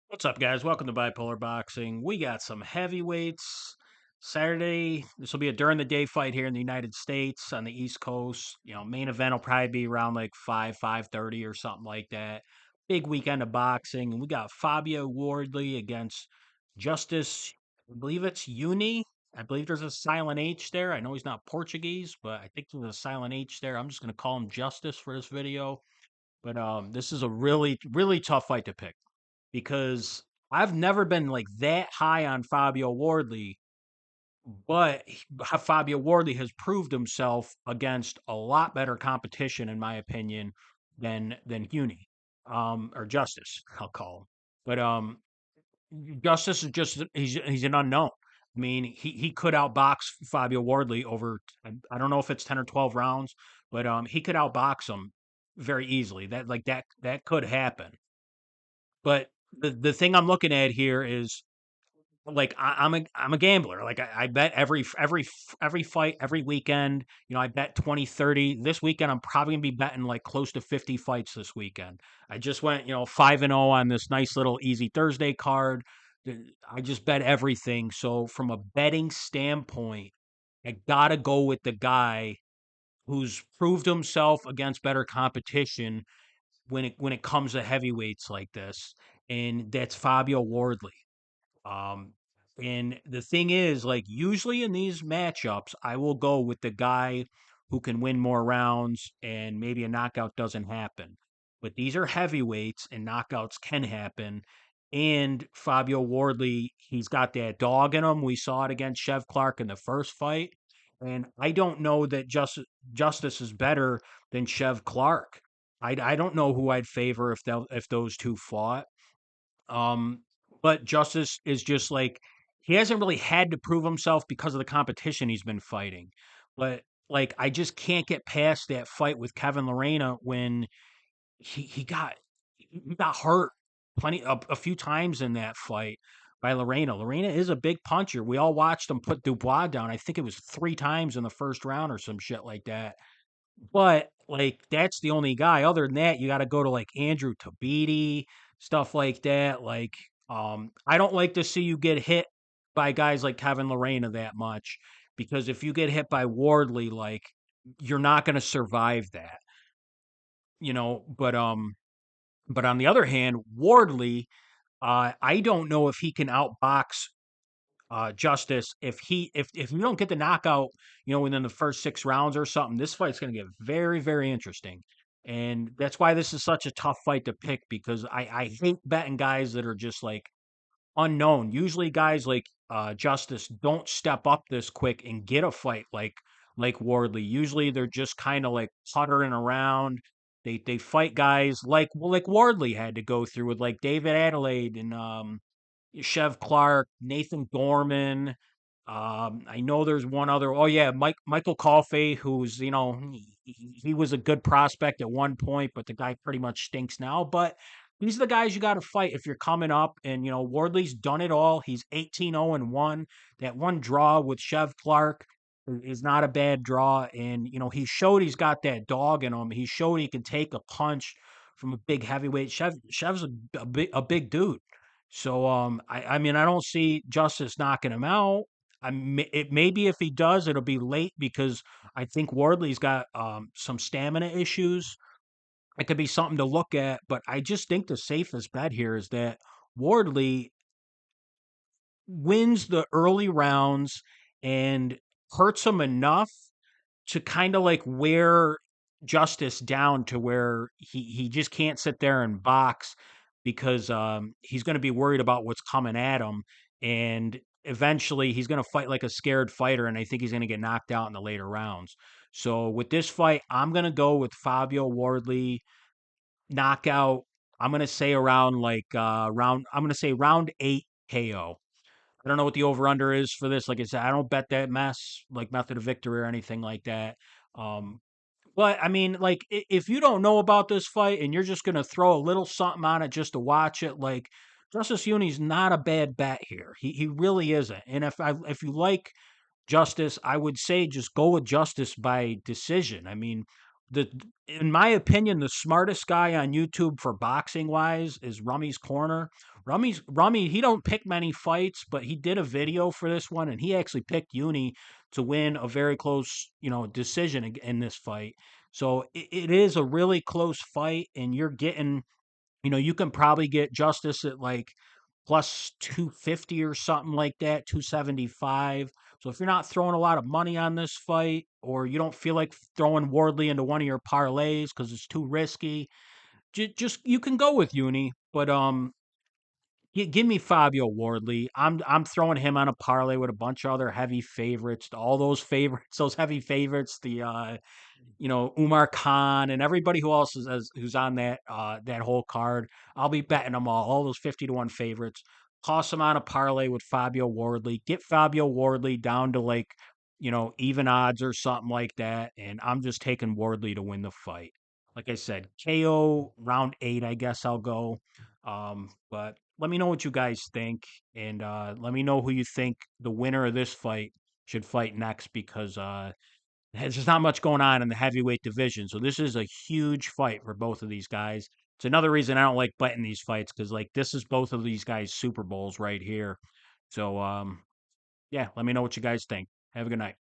What's up, guys? Welcome to Bipolar Boxing. We got some heavyweights. Saturday, this will be a during the day fight here in the United States on the East Coast. Main event will probably be around like 5:30 or something like that. Big weekend of boxing. And we got Fabio Wardley against Justis. I believe it's Huni. I believe there's a silent H there. I know he's not Portuguese, but I think there's a silent H there. I'm just going to call him Justice for this video. But this is a really, really tough fight to pick because I've never been like that high on Fabio Wardley, but Fabio Wardley has proved himself against a lot better competition, in my opinion, than Huni, or Justice, I'll call him. But Justice is just he's an unknown. I mean, he could outbox Fabio Wardley over I don't know if it's 10 or 12 rounds, but he could outbox him very easily. That could happen. But the thing I'm looking at here is like I'm a gambler. Like I bet every fight every weekend. I bet 20, 30. This weekend I'm probably gonna be betting like close to 50 fights this weekend. I just went 5-0 on this nice little easy Thursday card. I just bet everything. So from a betting standpoint, I gotta go with the guy who's proved himself against better competition when it comes to heavyweights like this, and that's Fabio Wardley. Um, and the thing is, like usually in these matchups, I will go with the guy who can win more rounds and maybe a knockout doesn't happen. But these are heavyweights and knockouts can happen. And Fabio Wardley, he's got that dog in him. We saw it against Chev Clark in the first fight. And I don't know that Justice is better than Chev Clark. I don't know who I'd favor if those two fought. Um, but Justice is just like he hasn't really had to prove himself because of the competition he's been fighting. But like I just can't get past that fight with Kevin Lorena when he got hurt a few times in that fight by Lorena. Lorena is a big puncher. We all watched him put Dubois down. I think it was 3 times in the first round or some shit like that. But, like, that's the only guy. Other than that, you gotta go to, like, Andrew Tabiti, stuff like that. Like, I don't like to see you get hit by guys like Kevin Lorena that much because if you get hit by Wardley, like, you're not gonna survive that, you know? But on the other hand, Wardley, I don't know if he can outbox Justice, if you don't get the knockout, within the first 6 rounds or something, this fight's going to get very, very interesting. And that's why this is such a tough fight to pick because I hate betting guys that are just like unknown. Usually guys like Justice don't step up this quick and get a fight like Wardley. Usually they're just kind of like puttering around. They fight guys like Wardley had to go through with like David Adelaide and Chev Clark, Nathan Gorman. I know there's one other. Oh yeah, Michael Coffey, who's he was a good prospect at one point, but the guy pretty much stinks now. But these are the guys you got to fight if you're coming up. And Wardley's done it all. He's 18-0-1. That one draw with Chev Clark is not a bad draw, and he showed he's got that dog in him. He showed he can take a punch from a big heavyweight. Chev's a big dude. So I mean I don't see Justice knocking him out. It maybe if he does, it'll be late because I think Wardley's got some stamina issues. It could be something to look at, but I just think the safest bet here is that Wardley wins the early rounds and hurts him enough to kind of like wear Justice down to where he just can't sit there and box because he's going to be worried about what's coming at him, and eventually he's going to fight like a scared fighter, and I think he's going to get knocked out in the later rounds. So with this fight, I'm going to go with Fabio Wardley knockout. I'm going to say around like round. I'm going to say round 8 KO. I don't know what the over under is for this. Like I said, I don't bet that mess, like method of victory or anything like that. Um, but I mean, like, if you don't know about this fight and you're just gonna throw a little something on it just to watch it, like Justice Uni's not a bad bet here. He really isn't. And if you like Justice, I would say just go with Justice by decision. I mean, the in my opinion, the smartest guy on YouTube for boxing wise is Rummy's Corner. Rummy, he don't pick many fights, but he did a video for this one, and he actually picked Uni to win a very close, decision in this fight. So it is a really close fight, and you're getting, you can probably get Justice at like plus 250 or something like that, 275. So if you're not throwing a lot of money on this fight, or you don't feel like throwing Wardley into one of your parlays because it's too risky, just you can go with Uni. But give me Fabio Wardley. I'm throwing him on a parlay with a bunch of other heavy favorites. All those favorites, those heavy favorites. The Umar Khan and everybody who else who's on that whole card. I'll be betting them all those 50 to 1 favorites. Toss them on a parlay with Fabio Wardley. Get Fabio Wardley down to like, even odds or something like that. And I'm just taking Wardley to win the fight. Like I said, KO round 8, I guess I'll go. But let me know what you guys think, and let me know who you think the winner of this fight should fight next, because there's just not much going on in the heavyweight division. So this is a huge fight for both of these guys. It's another reason I don't like betting these fights, because like this is both of these guys' Super Bowls right here. So yeah, let me know what you guys think. Have a good night.